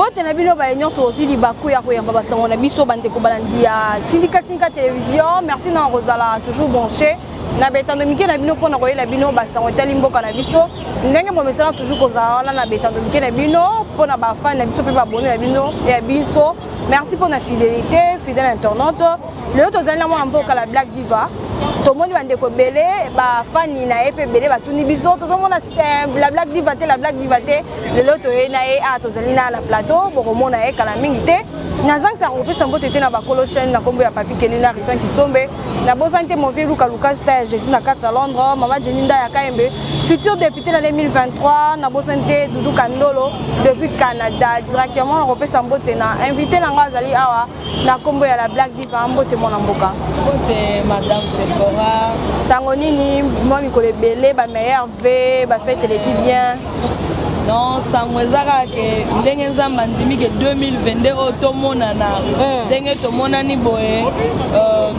mbote na bino ba nyonso aussi libaku ya koyamba basango na biso bande ko balandi ya Tinka télévision. Merci na Rosala toujours branché na betando mike na bino pona koyela bino basango tali mboka na biso ndenge mo mesala toujours kozala na betando mike na bino pona ba fan na biso pe ba bonne na bino ya biso. Merci pour la fidélité, fidèle internaute. Le autre zali na mo mboka la Black Diva. Tout le monde va ndeko belé ba fan na epé belé ba tuni biso to mona la Black Diva te le loto na e a to zali na la plateau boko mona e kala mingi te na zang sa repé sambo tete na ba kolo chaîne na kombo ya papi kelina rifan kisombe na bosante mon vieux Luka stage je suis na 4 à Londres mama Jeninda ya Kaembe futur député dans 2023 na bosante Doudou Kandolo depuis Canada directement repé sambo te na invité na ngazali awa na kombo ya la Black Diva mbote mona mboka mbote madame Sephora sangonini moi mikolo belé ba meilleur v ba fête l'équipe bien non sangwezaka ke ndenge nzamba ndimi ke 2022 otomonana ndenge tomonani boye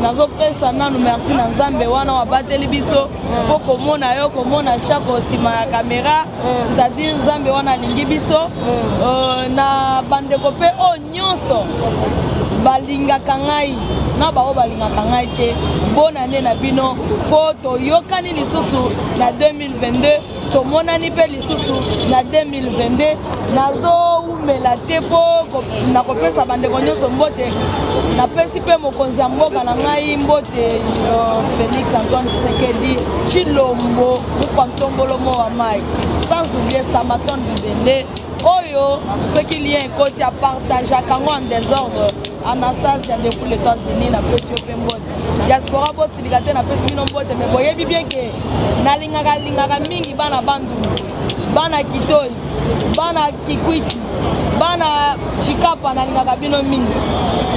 nazopesa nanu merci na nzambe wana wabateli biso po komona yo komona chaque osima ya caméra c'est-à-dire nzambe wana alingi biso na bandeko pe o nyonso balingaka ngai na bao balingaka ngai te bonne année na bino po toyokani lisusu na 2022 tomonani pe lisusu na 2022 nazo umela te po nakopesa bandeko nyonso mbote napesi pe mokonzi ya mboka na ngai mbote Félix Antoine Tshisekedi Chilombo mukwantombolo mo wa mai sans oublier Samaton Bidende oyo ce qui lien ekoti a partage kango en désordre Anastasia depuis les États-Unis na pesi yo pe mbote diaspora bo silikate na pesi bino mbote mais boyebi bien ke nalingaka mingi bana bandu bana kitoi bana kikwiti bana chikapa nalingaka bino mingi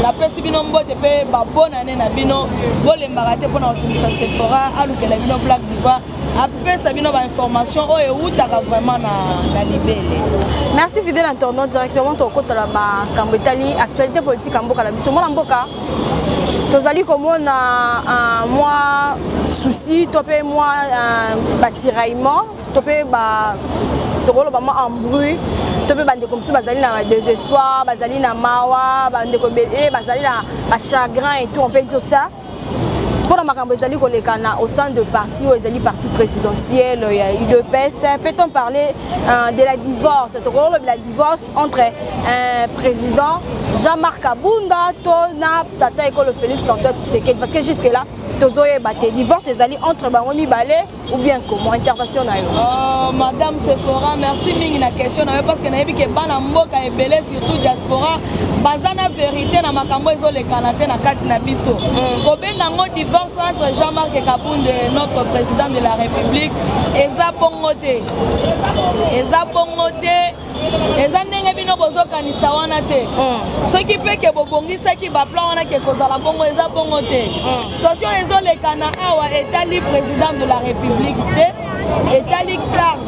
la pesi bino mbote pe ba bonne année na bino bolembaka te pona kotumisa Sephora alukela bino Black Diva apesa bino ba information oyo utaka vraiment na libele. Merci fidèle internaute directement to kotala ba kambetali actualité politique mboka la biso mona mboka tozali komona moi souci topé moi batiraillement topé ba tokolo ba en bruit topé bande comme ça bazali na désespoir bazali na mawa bande ko belé bazali na chagrin et tout on peut dire ça. Pour la makambo ezali kolekana au sein de parti ou ezali parti présidentiel il y a UDPS peut-on parler de la divorce la divorce entre un président Jean-Marc Kabunda to na tata école Félix Antoine Tshisekedi parce que jusque là tozoye baté divorce ezali entre bango mibale ou bien comment intervention na yo madame Sephora merci mingi na question na yo parce que na yebi ke bana mboka ebele surtout diaspora bazana vérité na makambo ezolekana te na kati na biso kobenga ngo divorce entre Jean-Marc Kabunda notre président de la République eza bongo te eza ndenge bino bozokanisa wana te soki pe ke bobongisaki baplan wana ke kozala bongo eza bongo te situation ezolekana awa etali président de la République te etali carte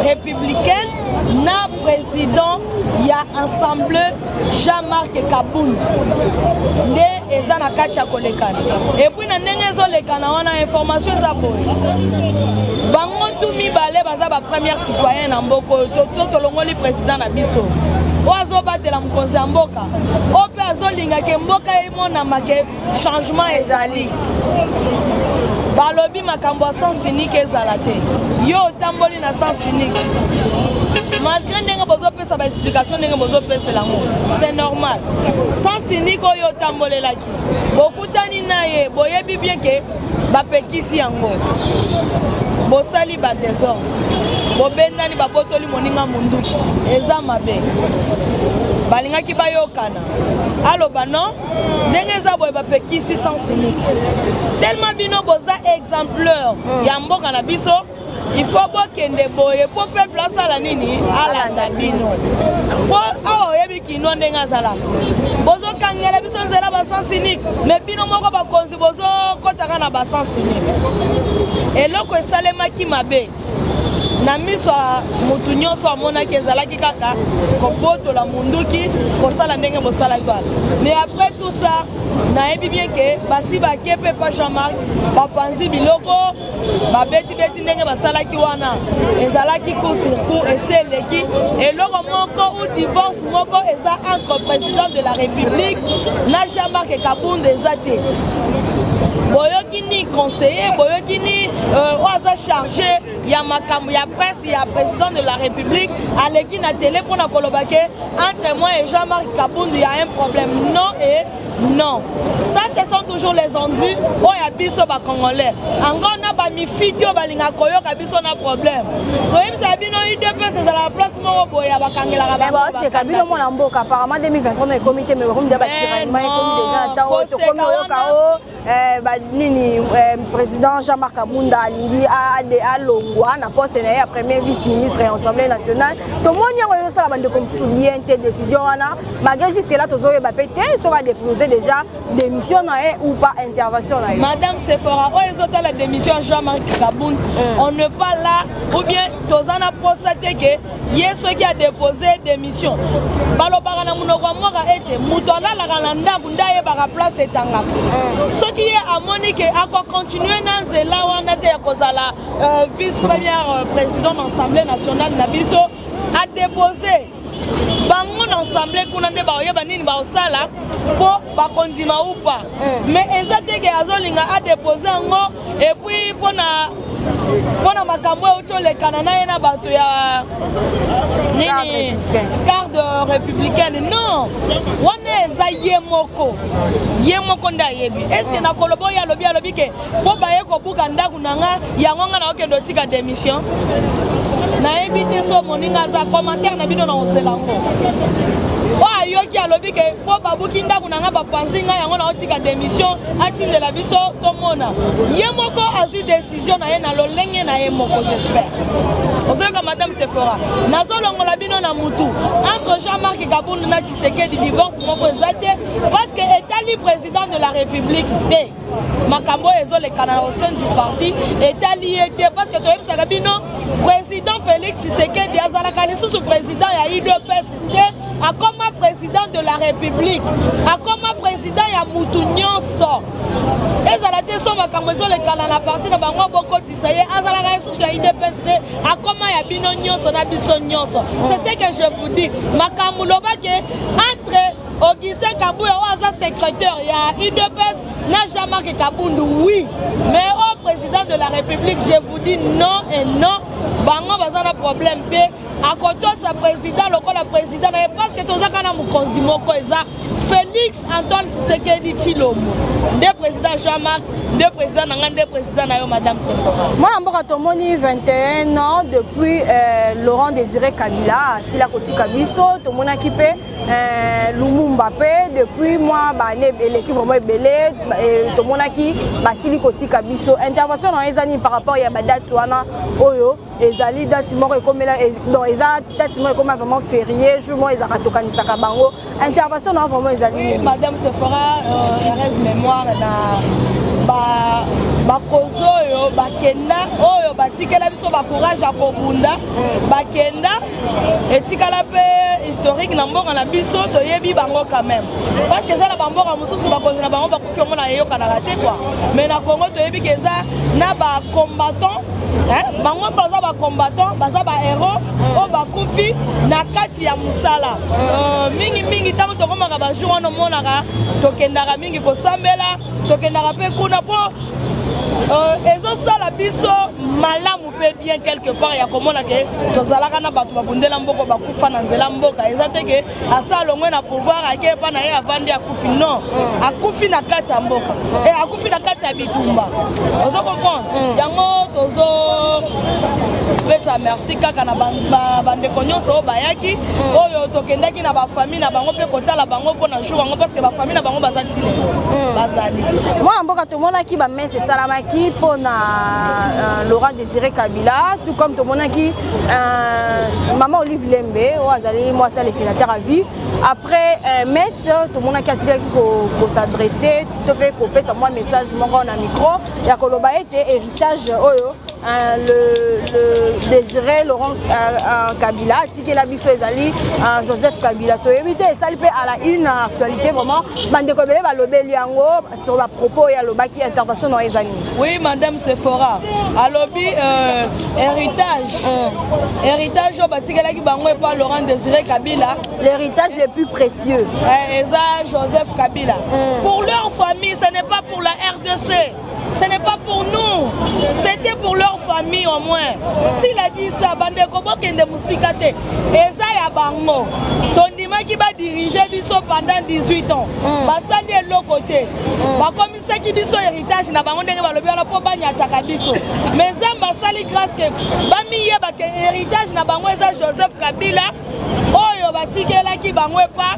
républicaine na président ya ensemble Jean-Marc Kabunda nde eza na kati ya kolekana et puis na ndenge ezolekana wana information eza boye bango tu mibale baza ba première citoyen na mboko to tolongoli président na biso oazo batela mokonzi ya mboka ope azolinga ke mboka emonama ke changement ezali balobi makambo ya sens unique ezala te yo otamboli na sens unique malgré ndenge bozopesa ba explication ndenge bozopesela ngo c'est normal sens unique oyo otambolelaki bokutani na ye boyebi bien ke bapekisi yango bosali ba désordre bobendani babotoli moninga munduki eza mabe balingaki bayokana aloba non ndenge eza boye bapekisi sens unique tellement bino boza exemplaire ya mboka na biso il faut bokende boye po peuple asala nini alanda bino po awo yebi kino ndenge azala bozokangela biso nzela ba sens unique mais bino moko bakonzi bozokotaka na ba sens unique eloko esalemaki mabe na miso mutu nyonso amonaki ezalaki kaka kobotola munduki kosala ndenge bosalaki wana. Mais après tout ça nayebi bien ke basi bakepe pa Jean-Marc bapanzi biloko babeti ndenge basalaki wana ezalaki court sur court ese eleki eloko moko ou divorce moko eza entre président de la République na Jean-Marc Kabunda eza te. Boyoki ni conseiller, boyoki ni oaza chargé ya makambo ya presse ya président de la République aleki na télé pour na kolobake entre moi et Jean-Marc Kabunda il y a un problème. Non et non. Ça ce sont toujours les endus oya biso ba congolais. Encore na ba mifiti o balinga koyoka biso na problème. Koyim sabino UDPS c'est la place moko boya bakangela ka ba. C'est Kabila mona mboka apparemment 2023 le comité mais comme déjà tirani mai comme déjà tant to comme yoka nini président Jean-Marc Kabunda alingi a longwa na poste na premier vice-ministre et Assemblée nationale. To monia ko ça la bande comme souligner une décision wana malgré jusque là tozo ba pété so va déposer déjà démission ou pas intervention là. Madame Sephora, on la démission Jean-Marc Kabunda. On ne pas là ou bien tozana constaté que yeso qui a déposé démission. Balobara na munoko moka ete mutola la kalanda bunda ye ba place etanga. Ce qui est à Monique a continuer dans zela wana te kozala vice-première président de l'Assemblée nationale Nabiso a déposé bango l'Assemblée kuna nde ba oyeba nini ba osala po ba kondima ou pas. Mais ezate ke azolinga a déposé ngo et puis pona makambo oto le kanana ena bato ya nini garde républicaine non wana eza yemoko nda yebi est-ce que na kolobo ya lobi ke po ba ye ko buka ndaku nanga yango nga na okendo tika démission na yebi te so moninga za commentaire na bino na oselango wa yoki alobi ke po babuki ndaku nanga bapanzi nga yango na otika démission atindela biso tomona yemoko azu décision na ye na lolenge na yemoko j'espère. Ozoka madame Sephora nazolongola bino na mutu entre Jean-Marc Kabunda na Tshisekedi divorce moko ezate parce que etali président de la République te makambo ezolekana au sein du parti etali ete parce que toyebisaka bino président Félix Tshisekedi azalaka lisusu président ya UDPS te akoma président de la République akoma président ya mutu nyonso ezala te so makambo ezolekana na parti na bango bokotisa ye azalaka lisusu ya UDPS te akoma ya bino nyonso na biso nyonso. C'est ce que je vous dis makambo lobake entre Augustin Kabuya oaza secrétaire ya UDPS na Jean-Marc Kabunda oui mais au président de la République je vous dis non et non bango bazana problème te akoto sa président lokola président parce que tozaka na mukonzi moko eza Félix Antoine Tshisekedi Tshilombo nde président Jean-Marc nde président nanga nde président na yo madame Sephora. Moi mboka tomoni 21 ans depuis Laurent Désiré Kabila sila kotika biso tomonaki pe Lumumba pe depuis moi ba ne eleki vraiment ebele tomonaki basili kotika biso intervention na ezani par rapport ya badate wana oyo ezali date moko ekomela donc eza date moko ekoma vraiment férié jour mo ezaka tokanisaka bango intervention na vraiment ezali madame Sephora reste mémoire na bakozo oyo bakenda oyo batikela biso bacourage ya kobunda bakenda etikala pe historique na mboka na biso toyebi bango quand même parce que eza na bamboka mosusu bakonzi na bango bakufi omona eyokanaka te quoi mais na Congo toyebi ke eza na bacombattant bango baza bacombattant baza bahéros oyo bakufi na kati ya mosala mingi ntango tokomaka bajour wana omonaka tokendaka mingi kosambela tokendaka mpe kuna mpo ezosala biso malamu pe bien quelque part ya komona ke tozalaka na bato babundela mboko bakufa na nzela mboka eza te ke asa longwe na pouvoir ake epa na ye avandi akufi non akufi na kati ya mboka akufi na kati ya bitumba ozo comprendre yango tozo pesa merci kaka na bandeko nyonso oyo bayaki oyo tokendaki na bafamille na bango mpe kotala bango mpo na jour yango parce que bafamille na bango baza tile bazali mwana mboka tomonaki bamese esalamaki mpo na Laurent Désiré Kabila tout comme tomonaki maman Olive Lembe oyo azali mwasi ya le sénateur à vie après messe tomonaki asilaki kosadresse to mpe kopesa mwa message moko na micro ya koloba ete héritage oyo le Désiré Laurent Kabila tiki la biso ezali Joseph Kabila to éviter ça peut à la une actualité vraiment bande ko bele ba lobeli yango sur la propos ya lobaki intervention dans les amis. Oui madame Sephora à lobby héritage au batikela ki bango par Laurent Désiré Kabila l'héritage le plus précieux Eza Joseph Kabila pour leur famille ce n'est pas pour la RDC. Ce n'est pas pour nous, c'était pour leur famille au moins. S'il a dit ça, bande kobo kende musikate, eza ya bango. Tondima qui va diriger biso pendant 18 ans. Basali est l'autre côté. Ba commissaire qui biso héritage na bango ndenge balobi ala po banya tsaka biso. Mais ça basali grâce que bami yeba que héritage na bango eza Joseph Kabila. Oyo batikela ki bango pa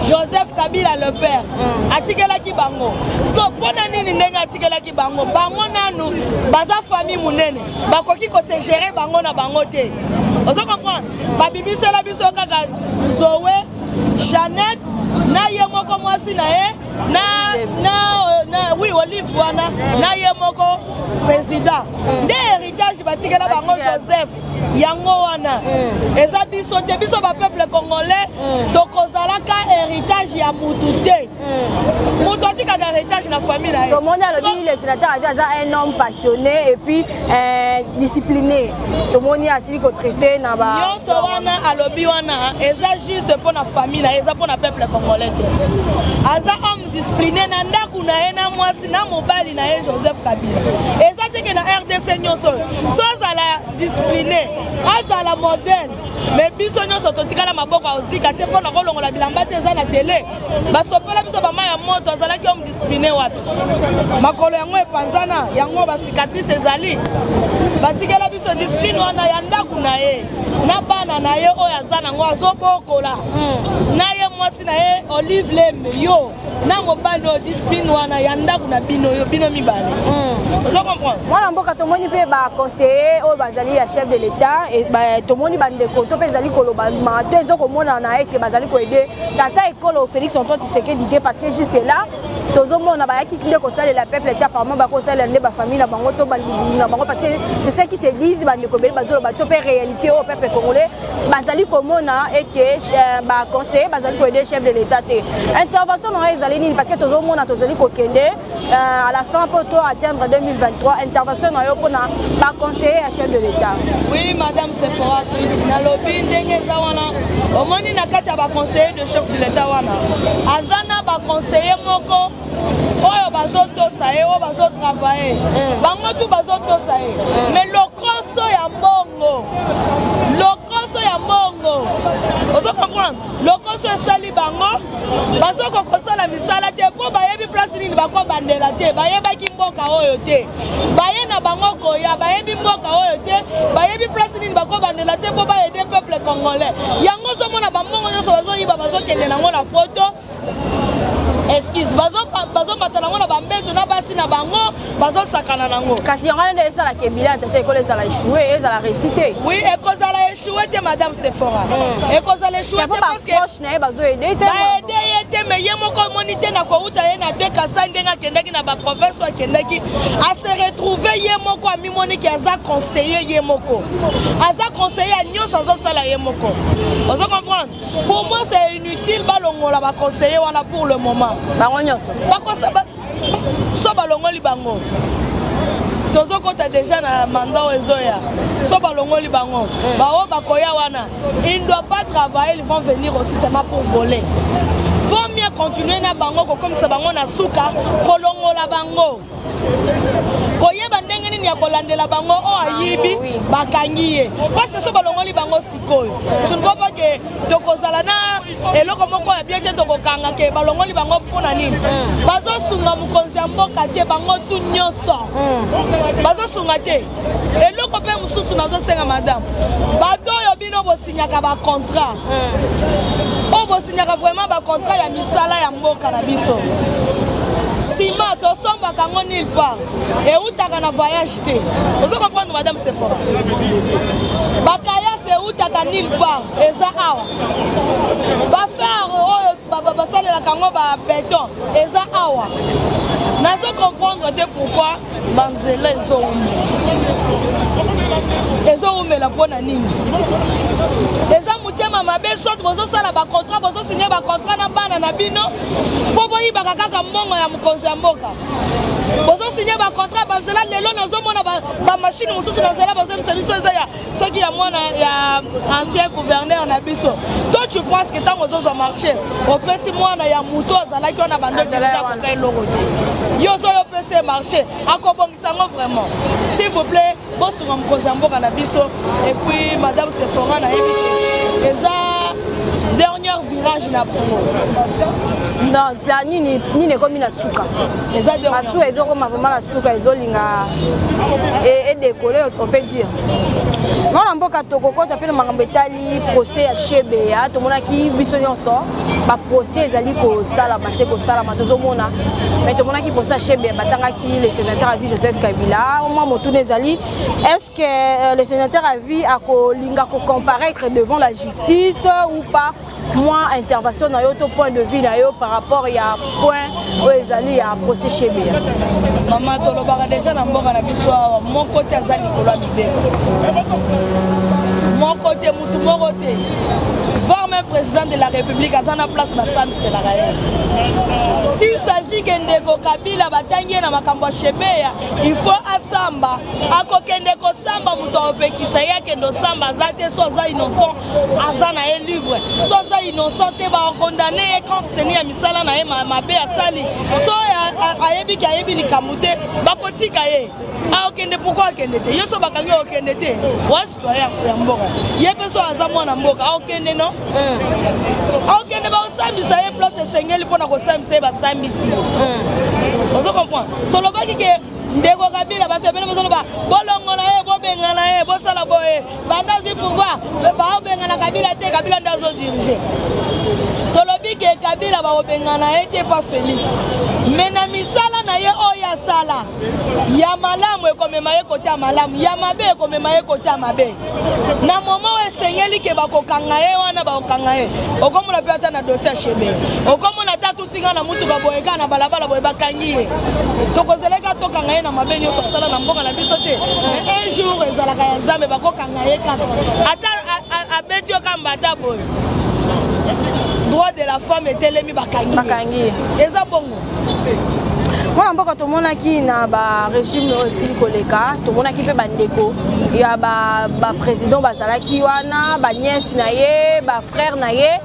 Joseph Kabila le père. Atikela ki bango. Parce que pona nini ndenge atikela ki bango. Bango nanu baza famille munene. Bakoki ko se gérer bango na bango te. Vous comprenez? Ba bibi sela biso kaka Zoé, Jeannette, na yemoko mwasi na ye, na oui Olive wana, na yemoko président. Nde héritage batikela bango Joseph. Yango wana eza biso te biso ba peuple congolais tokozalaka héritage ya mutu te mutu atika héritage na famille na tout le monde a le le sénateur a dit un homme passionné et puis discipliné tout le monde a assis ko traiter na ba nyonso wana alobi wana eza juste pour na famille na eza pour na peuple congolais te aza homme discipliné na ndaku na ye na mwasi na mobali na ye Joseph Kabila eza te ke na RDC nyonso so azala discipliné azala modèle mais biso nyonso totikala maboko ozika te mpona kolongola bilamba te eza na tele basopela biso bama ya moto azalaki homme discipliné wapi makolo yango epanzana yango basicatrice ezali batikela biso discipline wana ya ndaku na ye na bana na ye oyo aza nango azobokola na ye mwasi na ye Olive Lembe yo na mobali oyo discipline wana ya ndaku na bino yo bino mibale ozo comprendre mwana mboka tomoni mpe baconseiller oyo bazali ya chef de l'état et tomoni bandeko to mpe ezali koloba mato ezokomona na ete bazali koede tata ekolo Félix Antoine Tshisekedi te parce que jusque là tozomona bayaki nde kosalela peuple eta apparemment bakosalela nde bafamille na bango to na bango parce que c'est ça qui se disent bandeko bele bazoloba to mpe réalité au peuple congolais bazali komona eke baconseiller bazali koede chef de l'état te intervention na ezali nini parce que tozomona tozali kokende à la fin pour atteindre 2023 intervention na yo pona baconseiller à chef de l'état. Oui madame Sephora na lobby ndenge za wana omoni na kati ya baconseiller de chef de l'état wana azana baconseiller moko oyo bazotosa ye oyo bazotravailler bango tu bazotosa ye mais lokoso ya mbongo ozo comprendre lokoso esali bango bazoko kosala misala te po bayebi place nini bakobandela te bayebaki mboka oyo te baye na bango koya bayebi mboka oyo te bayebi place nini bakobandela te po baede peuple congolais yango ozomona bambongo nyonso bazoyiba bazokende nango na poto excuse bazo matala ngona bambeto na basi na bango bazo sakana nango kasi yango nde esala kebila tata ekole ezala échoué ezala récité oui ekozala échoué te madame Sephora ekozala échoué te parce que proche na bazo aider te baede yete mais ye moko monité na kouta ye na deux kasa ndenga kendaki na ba province wa kendaki a se retrouver ye moko ami moniki aza conseiller ye moko aza conseiller nyonso azo sala ye moko ozo comprendre pour moi c'est inutile balongola ba conseiller wana pour le moment bango nyonso bakosaba so balongoli bango tozokota déjà na mandat ezoya so balongoli bango bao bakoya wana ils ne doivent pas travailler ils vont venir aussi seulement pour voler vaut mieux continuer na bango comme ça bango na suka kolongola bango koyeba ndenge nini ya kolandela bango o ayibi bakangi ye parce que so balongoli bango sikoyo je ne vois pas que tokozala na eloko moko ya bien te tokokanga ke balongoli bango mpona nini bazosunga mokonzi ya mboka te bango tu nyonso bazosunga te eloko mpe mosusu nazosenga madame bato oyo bino bosinyaka bacontrat oyo bosinyaka vraiment bacontrat ya misala ya mboka na biso sima tosombaka ngo nulle part eutaka na voyage te ozo comprendre madame Sephora bakayase eutaka nulle part eza awa bafare oyo basalelaka ngo babeton eza awa nazo comprendre pourquoi banzela ezoumela mpona nini eza motema mabe soki bozosala bacontrat bozosinye bacontrat na bana na bino mpo boyibaka kaka mbongo ya mokonzi ya mboka bozosinye bacontrat banzela lelo nazomona bamashine mosusu na nzela bazomisa biso eza ya soki ya mwana ya ancien gouverneur na biso to tu penses que ntango ozozwa marché opesi mwana ya moto azalaki wana bandoakoka eloko te yo ozoyo opesi marché akobongisango vraiment s'il vous plaît bosunga mokonzi ya mboka na biso et puis madame Sephora na yebi eza dernier virage na Congo non la nini ekomi na suka eza masuka ezokoma vraiment na suka ezolinga edécollé on peut dire mwana mboka tokokota mpe na makambo etali procès ya Shebeya tomonaki biso nyonso baprocès ezali kosalama se kosalama tozomona mais tomonaki procès ya Shebeya batangaki le sénateur à vie Joseph Kabila mwa motuna ezali est-ce que le sénateur à vie akolinga comparaître devant la justice ou pas moi intervention na yo to point de vue na yo par rapport ya point oyo ezali ya procès Shebeya mama tolobaka déjà na mboka na biso awa moko te aza likolo ya mideko moko te mutu moko te voire même président de la République aza na place basamiselaka ye s'il s'agit que ndeko Kabila batangi ye na makambo ya Shebeya il faut asamba akokende kosamba mutu aopekisa ye akende osamba aza te so aza innocent aza na ye libre so aza innocent te bakondane ye compte tenu ya misala na ye mabe asali so ayebi ki ayebi likambo te bakotika ye aokende pourquoi akende te yo so bakangi okende te wa citoyen ya mboka ye mpe so aza mwana mboka aokende no aokende baosambisa ye place esengeli mpona kosambisa ye basambisi ozo comprendre tolobaki ke ndeko Kabila bato ebele bazoloba bolongola ye bobengana ye bosala boye banda zi pouvoir baobengana Kabila te Kabila nde azodirige tolobi ke Kabila baobengana ye te pa Félix mais na misala na ye oyo asala ya malamu ekomema ye kote ya malamu ya mabe ekomema ye kote ya mabe na moma oyo esengeli ke bakokanga ye wana bakokanga ye okomona mpe ata na dossier ya Shebeya okomona ata tutinga na mutu baboyeka na balabala boye bakangi ye tokozeleka tokanga ye na mabe nyonso asala na mboka na biso te un jour ezalaka ya Nzambe bakokanga ye kaka ata abeti yo kamba ata boye droit de la femme etelemi bakangi eza bongo mwana mboka tomonaki na barégime oyo esili koleka tomonaki mpe bandeko ya baprésident bazalaki wana baniese na ye bafrère na ye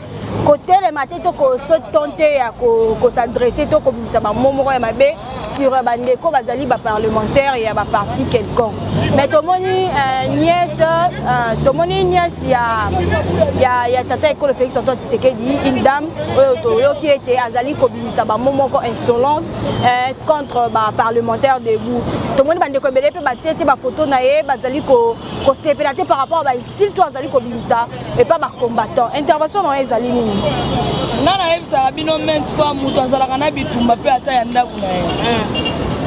kotelema te to kosotonte ya kosadresse to kobimisa bamomoko ya mabe sur bandeko bazali baparlementaire ya baparti quelconque mais tomoni nièce ya tata ekolo Félix Antoine Tshisekedi une dame oyo toyoki ete azali kobimisa bamomoko insolente contre baparlementaire debout tomoni bandeko ebele mpe batie te bafoto na ye bazali kosepela te par rapport a baisile to azali kobimisa epa bacombattant intervention na yo ezali nini nga nayebisaka bino maintes fois moto azalaka na bitumba mpe ata ya ndako na ye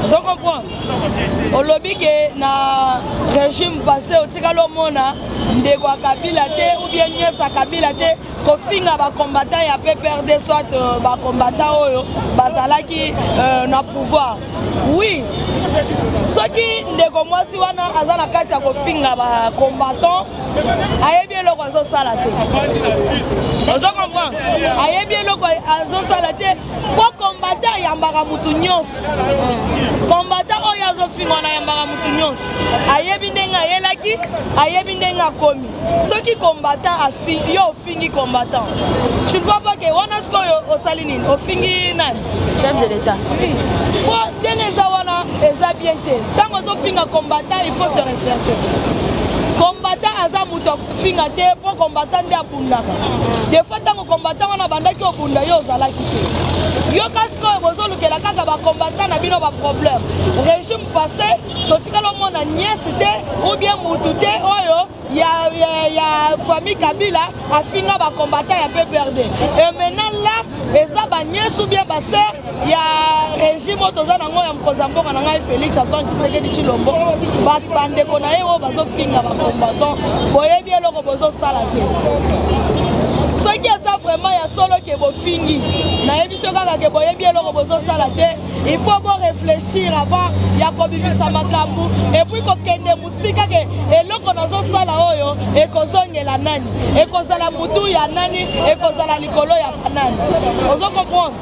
ozo comprendre olobi ke na régime passé otikala omona ndeko ya Kabila te ou bien nièce ya Kabila te kofinga bacombattant ya PPRD soit bacombattant oyo bazalaki na pouvoir oui soki ndeko mwasi wana aza na kati ya kofinga bacombattant ayebi eloko azosala te ozo comprendre ayebi eloko azosala te po combattant ayambaka mutu nyonso combattant oyo azofinga wana ayambaka mutu nyonso ayebi ndenge ayelaki ayebi ndenge akomi soki combattant yo ofingi combattant tu ne vois pas que wana sikoyo osali nini ofingi nani chef de l'état po ndenge eza wana eza bien te ntango ozofinga combattant il faut se respecter combattant aza mutu afinga te po combattant nde abundaka des fois ntango combattant wana bandaki obunda yo ozalaki te yo kasi koyo bozolukela kaka bacombattant na bino baproblème régime passé totikala omona nièce te ou bien mutu te oyo ya famille Kabila afinga bacombattant ya PPRD et maintenant là eza banièce ou bien baseur ya régime oyo toza nango ya mokonzi ya mboka na ngai Félix Antoine Tshisekedi Tshilombo bandeko na ye oyo bazofinga bacombattant boyebi eloko bozosala te Ce qui est ça vraiment, il y a solo qui est fini. Il faut bon réfléchir avant, il y a comme ça makambu. Et puis quand il y a musique, et là qu'on a ça là, et qu'on a la nani, et qu'on a la moutou ya nani, et qu'on a la licolo ya nani. Vous comprenez?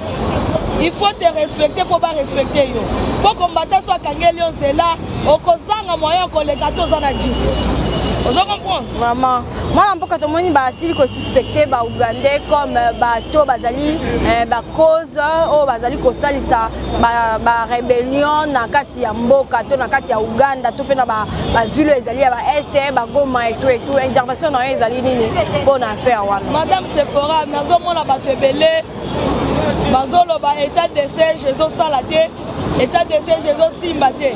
Il faut te respecter pour pas respecter yo. Pour combattre soit kangeli on c'est là, au kozanga moyen qu'on les gâteaux en a dit. Vous comprenez? Vraiment. Moi, je pense que tout le monde va suspecter les Ougandais comme bateau, bazali, cause, ou bazali kosali sa, rébellion, nakati ya mboka, to nakati ya Ouganda, to pena ba ville ezali ya ba est, ba Goma et tout, intervention dans ezali nini, bonne affaire wana. Madame Sephora, nazo mona bato ebele, bazolo ba état de siège, ezo salate, état de siège, ezo simbate.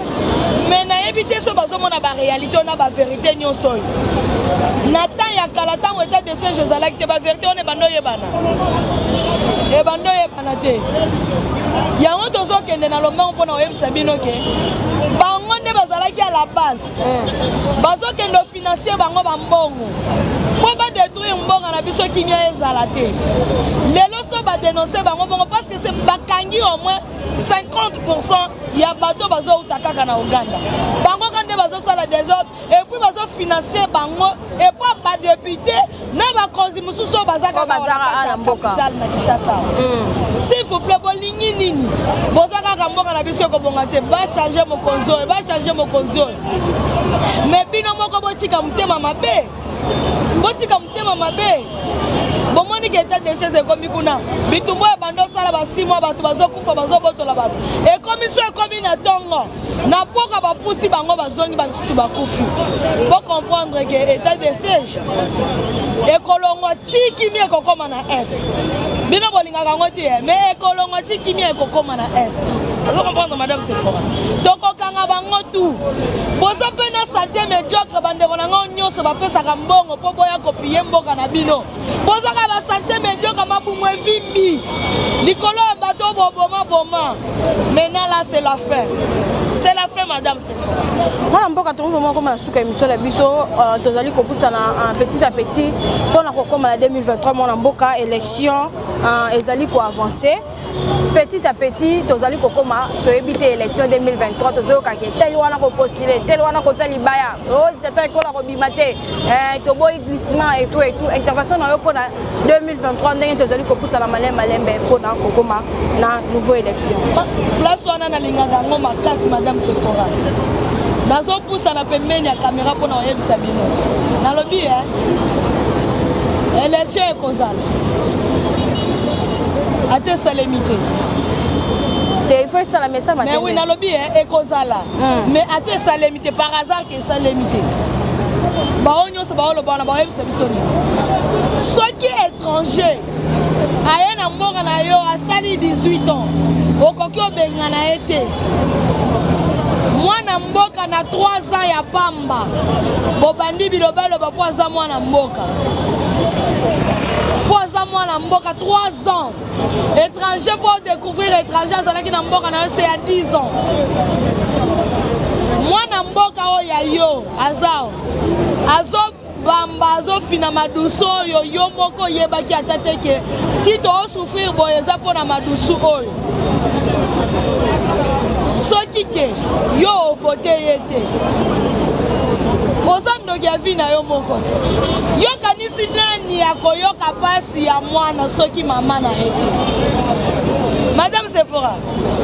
Mais na éviter ce bazo mona ba réalité, on a ba vérité nyonso. Natan ya kalata ou état de siège, je zalak te ba vérité, on est bando yebana. Et bando yebana te. Ya on dozo kende na lomba on pona oyem sabino ke. Bango nde bazalaki à la base. Bazo kende financier bango bambongo. Pour pas détruire mbongo na biso kimia ezalate. Lelo so ba dénoncer bango bongo parce que c'est bakangi au moins 50% ya bato bazo utaka na Uganda. Bango kande bazo sala des autres et puis bazo financer bango et puis ba député na ba konzi mususo bazaka na mboka na Kinshasa. S'il vous plaît bolingi nini. Bozaka ka mboka na biso ko bonga te ba changer mon konzo, ba changer mon konzo. Mais bino moko botika mutema mabe. Botika mutema mabe. Bomoni ki état de siège comme kuna. Bitumbo ya bando sala ba 6 mois bato bazo kufa bazo botola bato. Et commission comme na tongo. Na poka ba pusi bango bazongi ba susu ba kufi. Pour comprendre que état de siège. Ekolongo tiki mi ekokoma na est. Bino bolinga kango te mais ekolongo tiki mi ekokoma na est. Vous comprenez madame c'est fort. Donc okanga bango tout. Boza pena santé médiocre bandeko nango nyonso ba pesa ka mbongo po boya kopiye mboka na bino. Boza ka ba santé médiocre mabumu evimbi. Likolo bato boboma boma. Maintenant là c'est la fin. C'est la fin madame c'est fort. Moi mboka to vraiment comme la souka émission la biso tozali ko poussa na petit à petit pour na kokoma la 2023 mon mboka élection ezali ko avancer. Petit à petit, tozali kokoma to éviter l'élection 2023 tozo ka ke tel wana ko postuler tel wana ko tsali baya oh tata ko la ko bimate to boy glissement et tout intervention na yo pour 2023 ndenge tozali ko poussa la malembe pour na kokoma na nouveau élection place wana na linganga ngoma classe madame Sephora nazo poussa na pembeni ya caméra pour na oyebisa bino na lobi élection ekozala ate salemité. Il faut ça la message. Mais oui, dans le lobby, ekozala. Mais ate salemité par hasard que salemité. Bah on y se bat le bon, bah ceux qui est étranger, ayen na mboka na yo a sali 18 ans. Au kokyo benga na été. Moi na mboka na 3 ans ya pamba. Bobandi bilobelo ba poza moi na mboka. Moi na mboka 3 ans. Étranger pour découvrir étranger qui na mboka na c'est à 10 ans. Moi na mboka o ya yo azao. Azo bamba azo fina maduso yo yo moko yebaki atateke. Tito o souffrir boyeza pour na madusu oyo. Soki ke yo vote yete. Ozando ya vina yo moko. Yo kanisi nani ya koyoka pasi ya mwana soki mama na ete. Madame Sephora,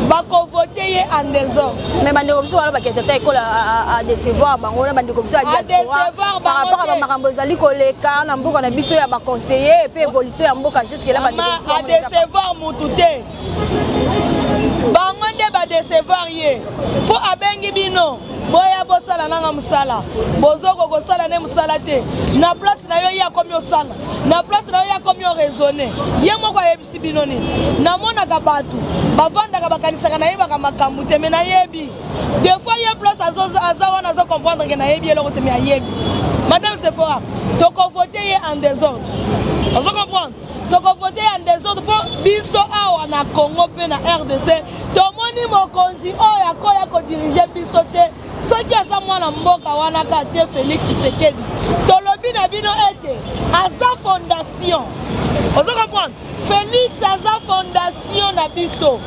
bako voter en désordre. Mais bandeko biso wala baketata école à décevoir bango na bandeko biso à diaspora par rapport à makambo zali koleka na mboka na biso ya ba conseiller et puis évolution ya mboka jusqu'à là bandeko à décevoir mutute. Bango nde ba décevoir ye. Po abengi bino. Boya bosala nanga musala bozoko kosala ne musala te na place na yo ya komi osala na place na yo ya komi raisonner ye moko yebisi binoni na mona ka batu bavanda ka bakanisa kana yeba ka makambu te me na yebi des fois ye place azawa na zo comprendre que na yebi eloko te me yebi madame Sephora to ko voter ye en désordre vous comprenez to ko voter en désordre pour biso awa na Congo pe na RDC to moni mokonzi oya ko diriger biso te soki aza mwana mboka wana kate Félix Tshisekedi tolobi na bino ete aza fondation ozo comprendre Félix aza fondation na biso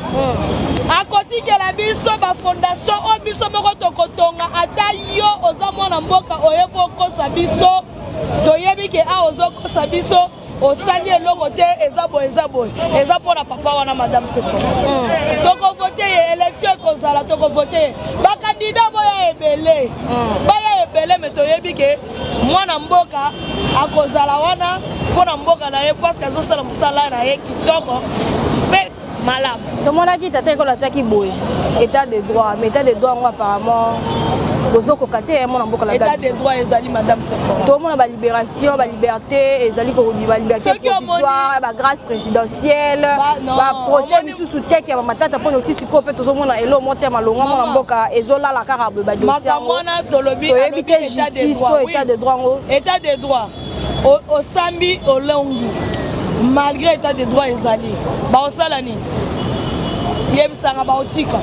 akotikela biso ba fondation o biso moko tokotonga ata yo oza mwana mboka oyebo kosa biso toyebi ke a ozokosa biso osali eloko te eza boye eza mpona papa wana madame Sefo toko vote ye élection ekozala toko vote ye bakandida boya ebele me toyebi ke mwana mboka akozala wana mpona mboka na ye parce que azosala mosala na ye kitoko mpe malamu tomonaki tata ekolo atiaki boye état de droit mais état de droit yango apparemment bozokoka te mwana mboka la état de droit ezali madame Sefo tomona balibération balibérté ezali kokobiba liberté provisoire bagrâce présidentielle baprocès misusu teke ya bamatata mpona oti sikoyo mpe tozomona elo motema longa mwana mboka ezolala kaka boye badosiangomakamwana toyebi te justice to état de droit ngo état de droit osambi olongi malgré état de droit ezali baosala nini yebisanga baotika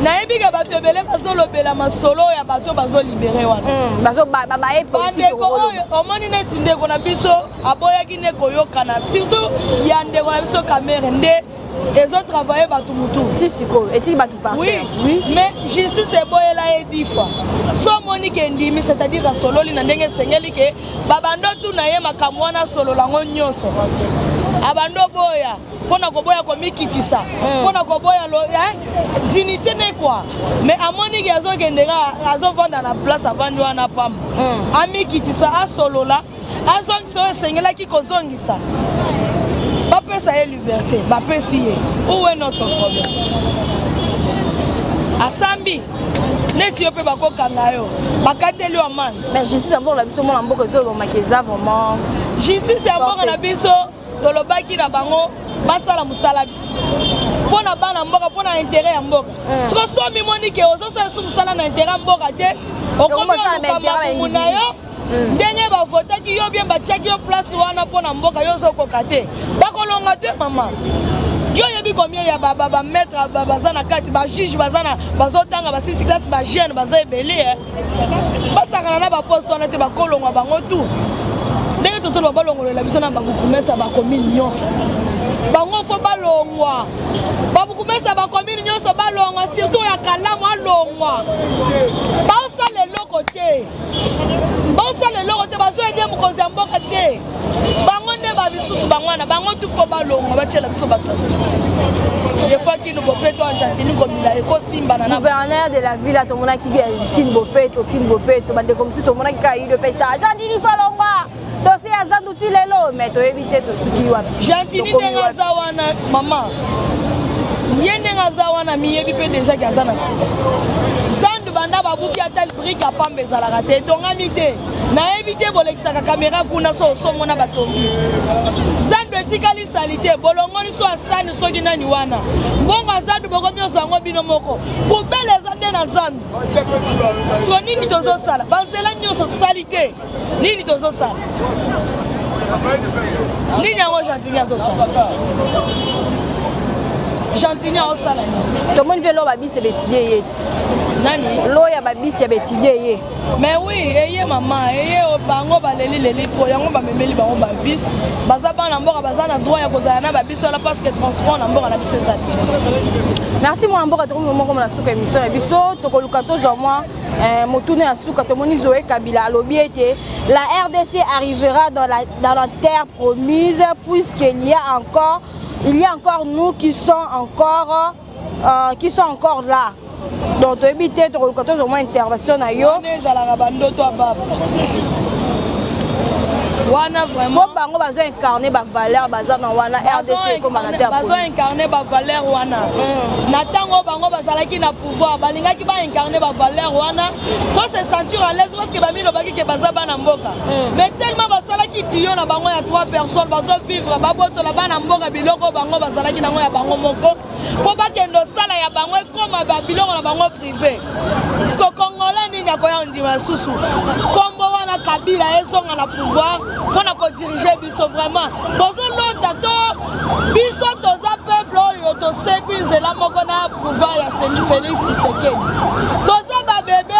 nayebi ke bato ebele bazolobela masolo ya bato bazolibere wana bandeko oyo omoni neti ndeko na biso aboyaki nde koyokana surtout ya ndeko na biso kamere nde ezotravaille bato mutu oui mais justice eboyela ye 10 fois so omoni ke ndimi c'est-à-dire asololi na ndenge esengeli ke babando tuna ye makambo wana asolola yango nyonso abando boya mpona koboya komikitisa mpona koboya dignité ne quoi mais amoniki azokendeka azovanda na place avandi wana pamba amikitisa asolola azongisa oyo esengelaki kozongisa bapesa ye liberté bapesi ye où est notre problème asambi neti yo mpe bakokanga yo bakateli yo amani mais justice ya mboka na biso mwana mboka ezolobamaki eza vraiment justice ya mboka na biso tolobaki na bango basala mosala mpona bana mboka mpona intérêt ya mboka soko somi moni ke ozosala so mosala na intérêt ya mboka te okomi oluka makumu na yo ndenge bavotaki yo bien batiaki yo place wana mpona mboka yo ozokoka te bakolonga te mama yo yebi combien ya bamaître baza na kati bajuge bazotanga basisi classe bajeune baza ebele basakana na baposte wana te bakolongwa bango tu ndenge tozoloba balongolola biso na babukumesa bakomini nyonso bango fo balongwa babukumesa bakomini nyonso balongwa surtout ya kalamu alongwa baosala eloko te bazoede mokonzi ya mboka te bango nde babisusu bango wana bango tu fo balongwa batiela biso bato des fois Kini Bopeto Argentine comme il a écosimba na gouverneur de la ville tomonaki Kini Bopeto bande comme si tomonaki ka ile pesa Argentine solongwa dossier ya zanduti lelo mais to éviter to suki wapi Argentine tenga zawana maman yende ngazawana miyebi pe déjà ki azana sika zandu banda babuki atal brique a pambe zalaka te tongami te na éviter bolekisaka caméra kuna so mona batombi zandu etikali salite bolongoni so asani soki nani wana mbongo zandu bokomi osango bino moko poubele zande na zandu so nini tozosala banzela nyonso salite nini tozosala nini yango Argentine azosala Argentine azosala tout le monde veut l'eau babisi bétidie yeti nani l'eau ya babisi ya bétidie ye mais oui eye maman eye bango baleli leli to yango bamemeli bango babisi baza bana mboka baza na droit ya kozala na babisi wala parce que transport na mboka na biso ezali merci moi mboka to moment comme la souka émission ya biso to koluka to zo moi motune ya souka to moni Zoé Kabila alobi ete la RDC arrivera dans la terre promise puisqu'il y a encore nous qui sont encore là. Donc éviter de reconnaître au moins intervention na yo. Wana vraiment bango bazo incarner ba valeur baza na wana RDC comme na terre bazo incarner ba valeur wana na tango bango bazalaki na pouvoir balingaki ba incarner ba valeur wana to se sentir à l'aise parce que ba mino baki ke baza bana mboka mais tellement basalaki tiyo na bango ya 3 personnes bazo vivre baboto la bana mboka biloko bango bazalaki nango ya bango moko po bakendo sala ya bango comme ba biloko na bango privé parce que congolais ni nyakoya ndima susu kombo wana Kabila ezonga na pouvoir on a dirigé biso vraiment bozolota to biso toza peuple oyo to sécurise la moko na pouvoir ya Félix Tshisekedi toza ba bébé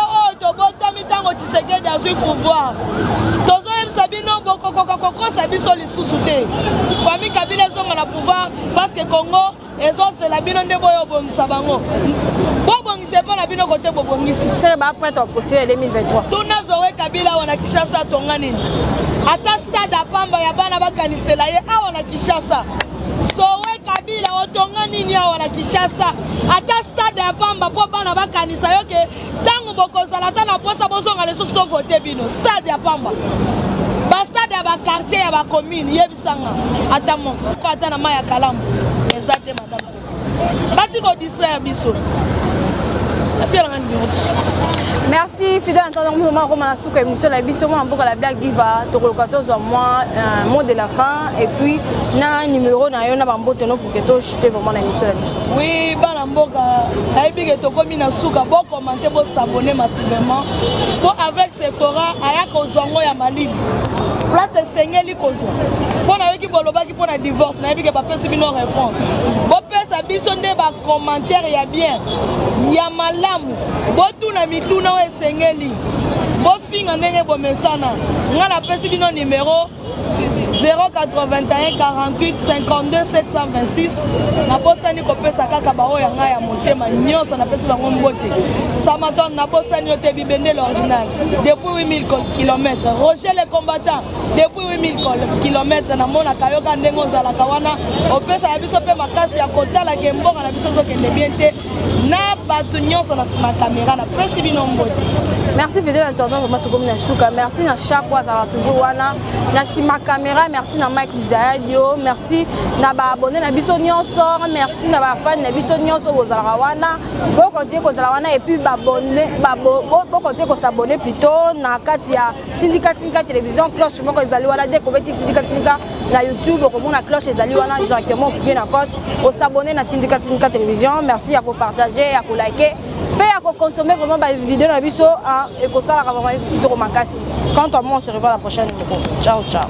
na pouvoir parce que Congo ezosela bino nde boyo obongisa bango bobongisa mpo na bino kote bobongisi c'est ba prête au procès 2023 tuna Zoé Kabila wana Kinshasa tonga nini ata stade apamba ya bana bakanisela ye awa na Kinshasa Zoé Kabila otonga nini awa na Kinshasa ata stade apamba po bana bakanisa yo ke tango bokozala ta na posa bozonga leso sto voter bino stade apamba bastade ya bakartier ya bacommune yebisanga ata moko ata na maya kalamu ezate madame bati ko distraire biso merci fidèle entendant moment comme la souka émission la biso moi mboka la blague diva to ko 14 mois mot de la fin et puis na numéro na yo na bamboto no pour que to chuter vraiment la émission la biso oui bana mboka aibi que to komi na souka bo commenter bo s'abonner massivement pour avec Sephora aya ko zongo ya malini place sengeli ko zo pona yo ki bolobaki pona divorce na aibi que ba pesi bino réponse bo pesa biso nde ba commentaire ya bien ya malamu botuna mituna o esengeli bofinga ndenge bomesana nga na pesi bino numéro 081 48 52 726 na bosani kopesa kaka bao ya nga ya motema nyonso na pesi bango mbote Samaton na bosani yo te bibende l'original depuis 8000 km Roger le combattant depuis 8000 km na mona kayoka ndenge ozalaka wana opesa ya biso pe makasi ya kotala ke mbonga na biso zokende bien te na bato nyonso na sima caméra na pesi bino mbote. Merci fidèle entendant vraiment tout comme na souka merci na chaque fois ça va toujours wana na sima caméra merci na Mike Lizadio merci na ba abonné na biso nyonso merci na ba fan na biso nyonso bozala wana bo continuer kozala wana et puis ba abonné bo continuer ko s'abonner plutôt na kati ya Tindika télévision cloche moko ezali wana dès ko beti Tindika na YouTube ko mona cloche ezali wana directement pour bien na coche au s'abonner na Tindika télévision merci à vous partager à vous liker et à consommer vraiment des vidéos dans biso et que ça la vraiment makasi. Quant à moi on se revoit la prochaine. Ciao ciao.